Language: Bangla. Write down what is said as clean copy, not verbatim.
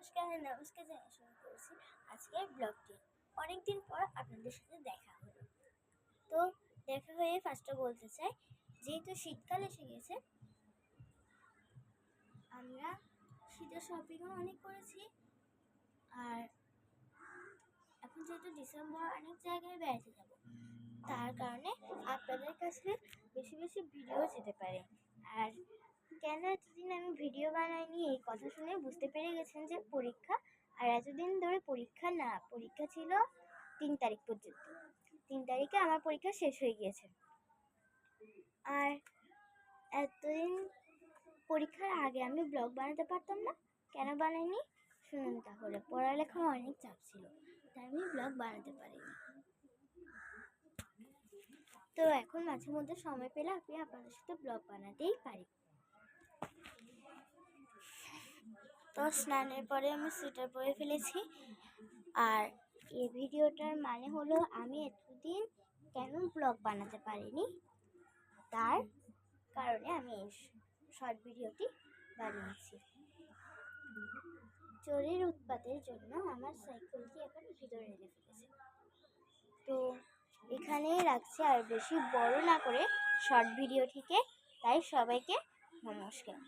নমস্কার জানিয়ে শুরু করেছি আজকের ব্লগটি। অনেকদিন পর আপনাদের সাথে দেখা হলো, তো দেখা হয়ে ফার্স্টে বলতে চাই, যেহেতু শীতকাল এসে গেছে, আমরা শীতের শপিংও অনেক করেছি। আর এখন যেহেতু ডিসেম্বর, অনেক জায়গায় বেড়াতে যাব, তার কারণে আপনাদের কাছে বেশি বেশি ভিডিও যেতে পারে। আর কেন এতদিন আমি ভিডিও বানাইনি, এই কথা শুনে বুঝতে পেরে গেছেন যে পরীক্ষা। আর এতদিন ধরে পরীক্ষা ছিল 3 তারিখ পর্যন্ত। 3 তারিখে আমার পরীক্ষা শেষ হয়ে গিয়েছে। আর এতদিন পরীক্ষার আগে আমি ব্লগ বানাতে পারতাম না। কেন বানাইনি শুনুন তাহলে। পড়ালেখার অনেক চাপ ছিল, তাই আমি ব্লগ বানাতে পারিনি। তো এখন মাঝে মধ্যে সময় পেলে আমি আপনাদের সাথে ব্লগ বানাতেই পারি। তো স্নানের পরে আমি সোয়েটার পরে ফেলেছি। আর এই ভিডিওটার মানে হলো, আমি এতদিন কেন ব্লগ বানাতে পারিনি, তার কারণে আমি এই শর্ট ভিডিওটি বানিয়েছি। চোরের উৎপাতের জন্য আমার সাইকেলটি এখন ভিতরে রেখে ফেলেছে, তো এখানেই রাখছি। আর বেশি বড় না করে শর্ট ভিডিওটিকে, তাই সবাইকে নমস্কার।